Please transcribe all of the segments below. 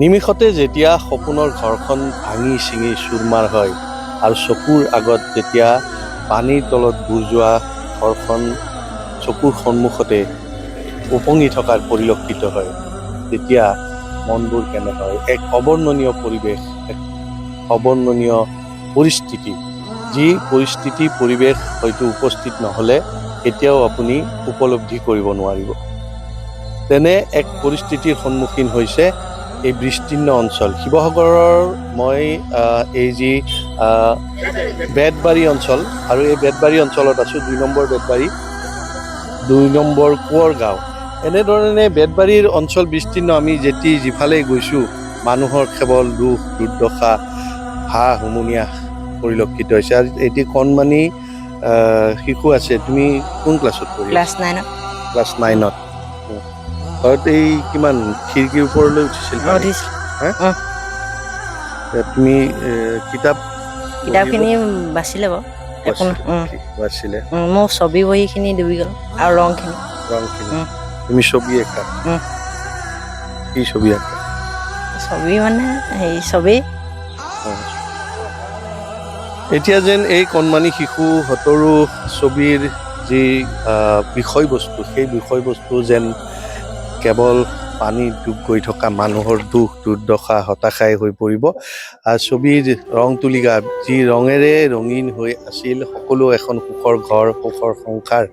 নিমিষতে যেতিয়া সপোনৰ ঘৰখন ভাঙি ছিঙি চুৰমাৰ হয় আৰু চকুৰ আগত যেতিয়া পানীৰ তলত বুৰ যোৱা ঘৰখন চকুৰ সন্মুখতে উপঙি থকাৰ পৰিলক্ষিত হয়, তেতিয়া মনবোৰ কেনে হয়? এক অবৰ্ণনীয় পৰিৱেশ, এক অবৰ্ণনীয় পৰিস্থিতি, যি পৰিস্থিতি পৰিৱেশ হয়তো উপস্থিত নহ'লে কেতিয়াও আপুনি উপলব্ধি কৰিব নোৱাৰিব। তেনে এক পৰিস্থিতিৰ সন্মুখীন হৈছে এই বিস্তীৰ্ণ অঞ্চল শিৱসাগৰৰ। মই এই যি বেতবাৰী অঞ্চল, আৰু এই বেতবাৰী অঞ্চলত আছোঁ, 2 নম্বৰ বেতবাৰী, 2 নম্বৰ কোঁৱৰ গাঁও। এনেধৰণে বেতবাৰীৰ অঞ্চল বিস্তীৰ্ণ। আমি যিফালে গৈছোঁ মানুহৰ কেৱল দুখ দুৰ্দশা হা হুমুনিয়া পৰিলক্ষিত হৈছে। আৰু এটি কণমানি শিশু আছে। তুমি কোন ক্লাছত পঢ়ি? ক্লাছ 9ত। ক্লাছ 9ত। ঘৰত এই কিমান খিৰিকীৰ ওপৰলৈ উঠিছিল? হা? তুমি কিতাপখিনি বাচিলে বাৰু। বাচিলে? মোৰ ছবি বহীখিনি ডুবি গ'ল আৰু ৰংখিনি। তুমি ছবি আঁকা? কি ছবি আঁকা? ছবি মানে হেৰি ছবি। এতিয়া যেন এই কণমানি শিশুহঁতৰো ছবিৰ যি বিষয়বস্তু, সেই বিষয়বস্তু যেন কেৱল পানীত ডুব গৈ থকা মানুহৰ দুখ দুৰ্দশা হতাশাই হৈ পৰিব। ছবিৰ ৰং তুলিকা যি ৰঙেৰে ৰঙীন হৈ আছিল, সকলো এখন সুখৰ ঘৰ, সুখৰ সংসাৰ,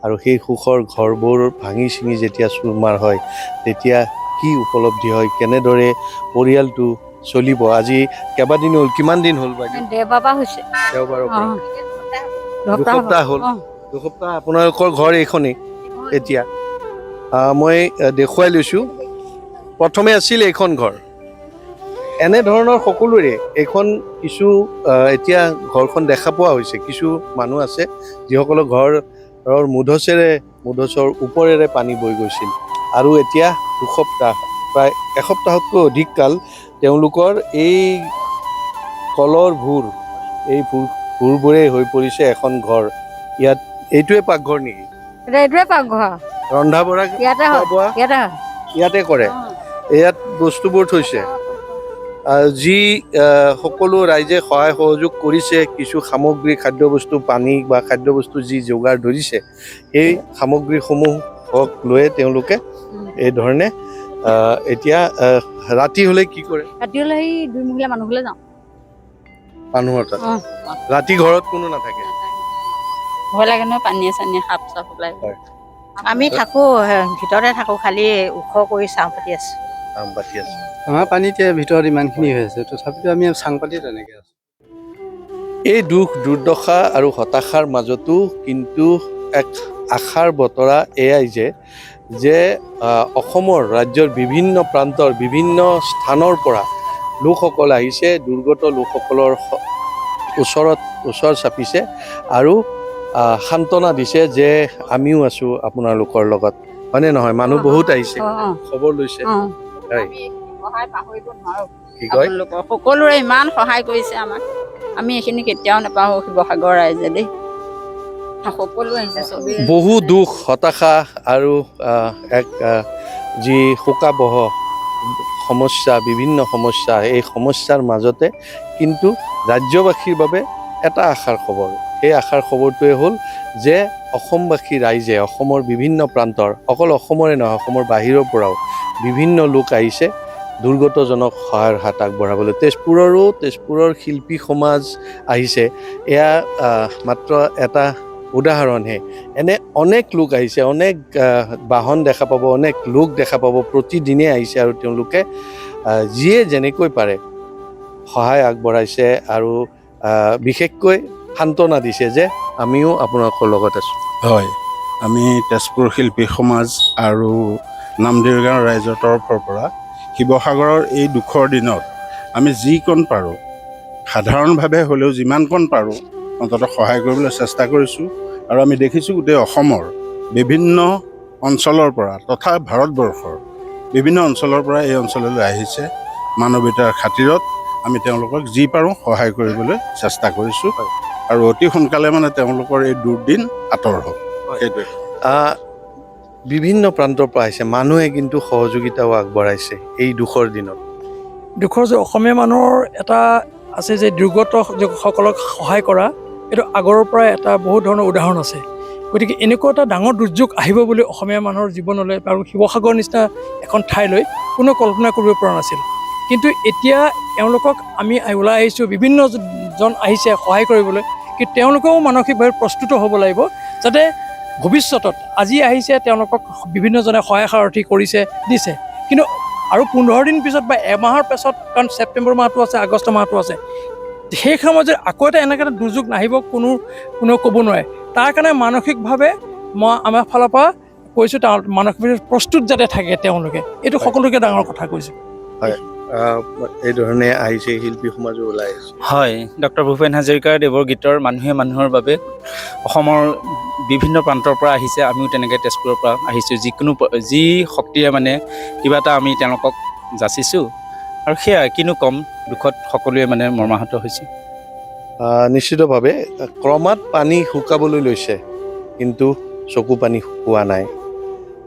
আৰু সেই সুখৰ ঘৰবোৰ ভাঙি ছিঙি যেতিয়া চুৰমাৰ হয়, তেতিয়া কি উপলব্ধি হয়, কেনেদৰে পৰিয়ালটো চলিব? আজি কেইবাদিন হ'ল, কিমান দিন হ'ল বাইদেউ? দেওবাৰৰ পৰা হৈছে। দেওবাৰৰ পৰা 2 সপ্তাহ হ'ল। 2 সপ্তাহ আপোনালোকৰ ঘৰ এইখনেই? এতিয়া মই দেখুৱাই লৈছোঁ। প্ৰথমে আছিল এইখন ঘৰ, এনেধৰণৰ সকলোৰে এইখন কিছু এতিয়া ঘৰখন দেখা পোৱা হৈছে। কিছু মানুহ আছে যিসকলৰ ঘৰৰ মুধচৰ ওপৰেৰে পানী বৈ গৈছিল, আৰু এতিয়া 2 সপ্তাহ, প্ৰায় 1 সপ্তাহতকৈ অধিক কাল তেওঁলোকৰ এই কলৰ এই ভূৰবোৰে হৈ পৰিছে এখন ঘৰ। ইয়াত এইটোৱে পাকঘৰ নেকি? এইটোৱে পাকঘৰ। ৰন্ধা বঢ়া ইয়াতে কৰে? ইয়াত বস্তুবোৰ থৈছে। যি সকলো ৰাইজে সহায় সহযোগ কৰিছে, কিছু সামগ্ৰী, খাদ্যবস্তু, পানী বা খাদ্যবস্তু যি যোগাৰ ধৰিছে, সেই সামগ্ৰীসমূহক লৈয়ে তেওঁলোকে এই ধৰণে এতিয়া ৰাতি হ'লে কি কৰে? ৰাতি হ'লে সেই 2 মহলীয়া মানুহ ঘৰলৈ যাওঁ। মানুহৰ তাত ৰাতি ঘৰত কোনো নাথাকে? ভয় লাগে নহয়, পানীয়ে চানীয়ে সাপ চাপ ওলাই। আমি থাকোঁ ভিতৰতে থাকোঁ, খালি ওখ কৰি চাং পাতি আছোঁ। আমাৰ পানী এতিয়া ভিতৰত ইমানখিনি হৈ আছে, তথাপিতো আমি চাং পাতি তেনেকৈ আছোঁ। এই দুখ দুৰ্দশা আৰু হতাশাৰ মাজতো কিন্তু এক আশাৰ বতৰা এয়াই যে অসমৰ ৰাজ্যৰ বিভিন্ন প্ৰান্তৰ বিভিন্ন স্থানৰ পৰা লোকসকল আহিছে, দুৰ্গত লোকসকলৰ ওচৰ চাপিছে আৰু সান্তনা দিছে যে আমিও আছোঁ আপোনালোকৰ লগত, হয়নে নহয়? মানুহ বহুত আহিছে, খবৰ লৈছে। কি কয়? সকলোৰে ইমান সহায় কৰিছে আমাক, আমি এইখিনি কেতিয়াও নাপাহৰোঁ। শিৱসাগৰ ৰাইজে দেই, সকলো আহিছে, চবেই। বহু দুখ হতাশা আৰু এক যি শোকাবহ সমস্যা, বিভিন্ন সমস্যা, এই সমস্যাৰ মাজতে কিন্তু ৰাজ্যবাসীৰ বাবে এটা আশাৰ খবৰ। সেই আশাৰ খবৰটোৱে হ'ল যে অসমবাসী ৰাইজে, অসমৰ বিভিন্ন প্ৰান্তৰ, অকল অসমৰে নহয়, অসমৰ বাহিৰৰ পৰাও বিভিন্ন লোক আহিছে দুৰ্গতজনক সহায়ৰ হাত আগবঢ়াবলৈ। তেজপুৰৰ শিল্পী সমাজ আহিছে। এয়া মাত্ৰ এটা উদাহৰণহে। এনে অনেক লোক আহিছে, অনেক বাহন দেখা পাব, অনেক লোক দেখা পাব, প্ৰতিদিনে আহিছে, আৰু তেওঁলোকে যিয়ে যেনেকৈ পাৰে সহায় আগবঢ়াইছে আৰু বিশেষকৈ সান্তনা দিছে যে আমিও আপোনালোকৰ লগত আছোঁ। হয়, আমি তেজপুৰ শিল্পী সমাজ আৰু নামদেৱ গাঁৱৰ ৰাইজৰ তৰফৰ পৰা শিৱসাগৰৰ এই দুখৰ দিনত আমি যিকণ পাৰোঁ, সাধাৰণভাৱে হ'লেও যিমানকণ পাৰোঁ অন্ততঃ সহায় কৰিবলৈ চেষ্টা কৰিছোঁ। আৰু আমি দেখিছোঁ গোটেই অসমৰ বিভিন্ন অঞ্চলৰ পৰা তথা ভাৰতবৰ্ষৰ বিভিন্ন অঞ্চলৰ পৰা এই অঞ্চললৈ আহিছে। মানৱীয়তাৰ খাতিৰত আমি তেওঁলোকক যি পাৰোঁ সহায় কৰিবলৈ চেষ্টা কৰিছোঁ, আৰু অতি সোনকালে মানে তেওঁলোকৰ এই দুৰ্দিন আঁতৰ হ'ব। সেইটোৱে বিভিন্ন প্ৰান্তৰ পৰা আহিছে মানুহে, কিন্তু সহযোগিতাও আগবঢ়াইছে এই দুখৰ দিনত। দুখৰ যে অসমীয়া মানুহৰ এটা আছে যে দুৰ্গত সকলক সহায় কৰা, এইটো আগৰ পৰাই এটা বহুত ধৰণৰ উদাহৰণ আছে। গতিকে এনেকুৱা এটা ডাঙৰ দুৰ্যোগ আহিব বুলি অসমীয়া মানুহৰ জীৱনলৈ আৰু শিৱসাগৰ নিচিনা এখন ঠাইলৈ কোনো কল্পনা কৰিব পৰা নাছিল। কিন্তু এতিয়া এওঁলোকক আমি ওলাই আহিছোঁ, বিভিন্ন জন আহিছে সহায় কৰিবলৈ, কিন্তু তেওঁলোকেও মানসিকভাৱে প্ৰস্তুত হ'ব লাগিব যাতে ভৱিষ্যতত আজি আহিছে তেওঁলোকক বিভিন্নজনে সহায় সাৰথি কৰিছে দিছে, কিন্তু আৰু 15 দিন পিছত বা এমাহৰ পিছত, কাৰণ ছেপ্টেম্বৰ মাহটো আছে, আগষ্ট মাহটো আছে, সেই সময়ত যে আকৌ এটা এনেকৈ এটা দুৰ্যোগ নাহিব কোনেও ক'ব নোৱাৰে। তাৰ কাৰণে মানসিকভাৱে মই আমাৰ ফালৰ পৰা কৈছোঁ, মানসিকভাৱে প্ৰস্তুত যাতে থাকে তেওঁলোকে, এইটো সকলোকে ডাঙৰ কথা কৈছোঁ। হয়, এই ধৰণে আহিছে শিল্পী সমাজো ওলাই আহিছে। হয়, ডক্টৰ ভূপেন হাজৰিকাৰ দেৱৰ গীতৰ মানুহে মানুহৰ বাবে অসমৰ বিভিন্ন প্ৰান্তৰ পৰা আহিছে। আমিও তেনেকৈ তেজপুৰৰ পৰা আহিছোঁ, যি শক্তিৰে মানে কিবা এটা আমি তেওঁলোকক যাচিছোঁ, আৰু সেয়া কিনো ক'ম, দুখত সকলোৱে মানে মৰ্মাহত হৈছে। নিশ্চিতভাৱে ক্ৰমাৎ পানী শুকাবলৈ লৈছে, কিন্তু চকু পানী শুকোৱা নাই।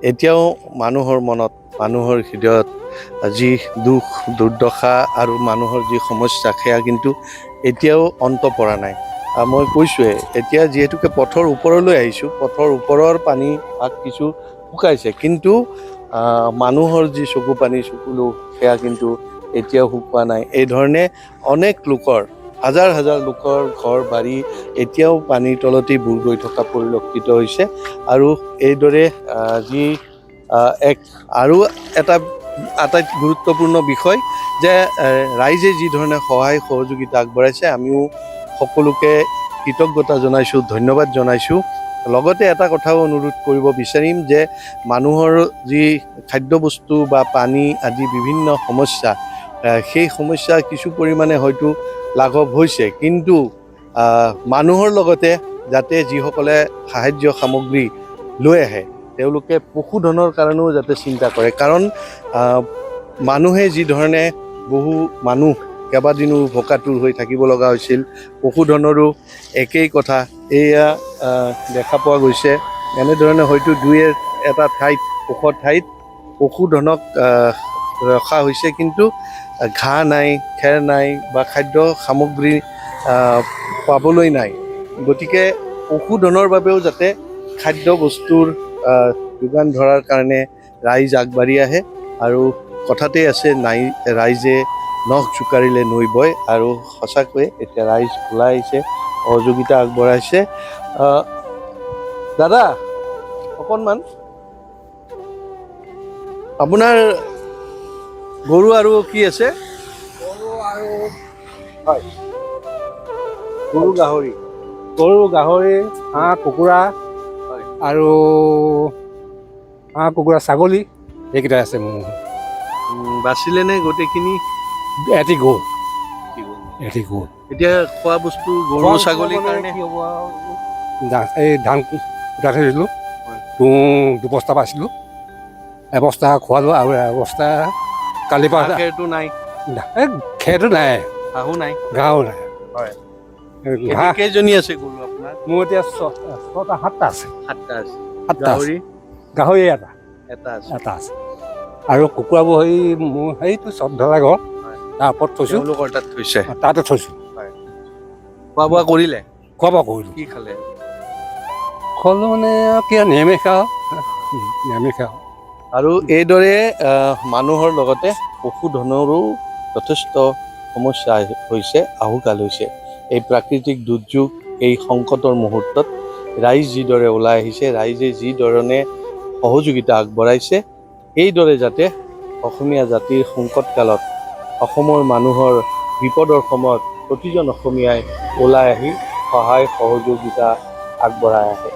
এতিয়াও মানুহৰ মনত, মানুহৰ হৃদয়ত যি দুখ দুৰ্দশা আৰু মানুহৰ যি সমস্যা, সেয়া কিন্তু এতিয়াও অন্ত পৰা নাই। মই কৈছোঁৱে, এতিয়া যিহেতুকে পথৰ ওপৰলৈ আহিছোঁ, পথৰ ওপৰৰ পানী ভাগ কিছু শুকাইছে, কিন্তু মানুহৰ যি চকু পানী চকুলো, সেয়া কিন্তু এতিয়াও শুকোৱা নাই। এই ধৰণে অনেক লোকৰ, হাজাৰ হাজাৰ লোকৰ ঘৰ বাৰী এতিয়াও পানীৰ তলতেই বুৰ গৈ থকা পৰিলক্ষিত হৈছে। আৰু এইদৰে যি আৰু এটা আটাইতকৈ গুৰুত্বপূৰ্ণ বিষয় যে ৰাইজে যি ধৰণে সহায় সহযোগিতা আগবঢ়াইছে, আমিও সকলোকে কৃতজ্ঞতা জনাইছোঁ, ধন্যবাদ জনাইছোঁ। লগতে এটা কথাও অনুৰোধ কৰিব বিচাৰিম যে মানুহৰ যি খাদ্যবস্তু বা পানী আদি বিভিন্ন সমস্যা, সেই সমস্যা কিছু পৰিমাণে হয়তো লাঘৱ হৈছে, কিন্তু মানুহৰ লগতে যাতে যিসকলে সাহায্য সামগ্ৰী লৈ আহে তেওঁলোকে পশুধনৰ কাৰণেও যাতে চিন্তা কৰে, কাৰণ মানুহে যি ধৰণে বহু মানুহ কেইবাদিনো ভোকাতুৰ হৈ থাকিব লগা হৈছিল, পশুধনৰো একেই কথা এয়া দেখা পোৱা গৈছে। এনেধৰণে হয়তো দুই এটা ঠাইত, ওখ ঠাইত পশুধনক ৰখা হৈছে, কিন্তু ঘাঁহ নাই, খেৰ নাই বা খাদ্য সামগ্ৰী পাবলৈ নাই। গতিকে পশুধনৰ বাবেও যাতে খাদ্য বস্তুৰ যোগান ধৰাৰ কাৰণে ৰাইজ আগবাঢ়ি আহে। আৰু কথাতেই আছে, ৰাইজে নখ জোকাৰিলে নৈ বয়, আৰু সঁচাকৈয়ে এতিয়া ৰাইজ ওলাই আহিছে, সহযোগিতা আগবঢ়াইছে। দাদা অকণমান, আপোনাৰ গৰু আৰু কি আছে? গৰু গাহৰি, হাঁহ কুকুৰা, আৰু হাঁহ কুকুৰা ছাগলী এইকেইটা আছে মোৰ। বাচিলে নে গোটেইখিনি? এটি গ'ল। এতিয়া খোৱা বস্তু গৰু ছাগলীৰ কাৰণে কি হ'ব আৰু, এই ধান কুটাই থৈ দিলোঁ, দুবস্তা পাইছিলোঁ, এবস্তা খোৱালোঁ আৰু এবস্তা কালিৰ পৰা। খেৰটো নাই, খেৰটো নাই, ঘাঁহো নাই। হয়, ঘাঁহ কেইজনী আছে গৰু আপোনাৰ? মোৰ এতিয়া 7টা আছে। 7টা আছে। গাহৰি এটা আছে। আৰু কুকুৰাবোৰ মোৰ সেইটো চব ধৰা ঘৰ, তাৰ ওপৰত থৈছোঁ, তেওঁলোকৰ তাত থৈছে, তাতে থৈছোঁ। খোৱা বোৱা কৰিলে? খোৱা বোৱা কৰিলোঁ। কি খালে? খোৱালোঁ মানে কি আৰু নিৰামিষ খাওঁ। আৰু এইদৰে মানুহৰ লগতে পশুধনৰো যথেষ্ট সমস্যা হৈছে, আহুকাল হৈছে। এই প্ৰাকৃতিক দুৰ্যোগ, এই সংকটৰ মুহূৰ্তত ৰাইজ যিদৰে ওলাই আহিছে, ৰাইজে যি ধৰণে সহযোগিতা আগবঢ়াইছে, এইদৰে যাতে অসমীয়া জাতিৰ সংকটকালত, অসমৰ মানুহৰ বিপদৰ সময়ত প্ৰতিজন অসমীয়াই ওলাই আহি সহায় সহযোগিতা আগবঢ়াই আহে।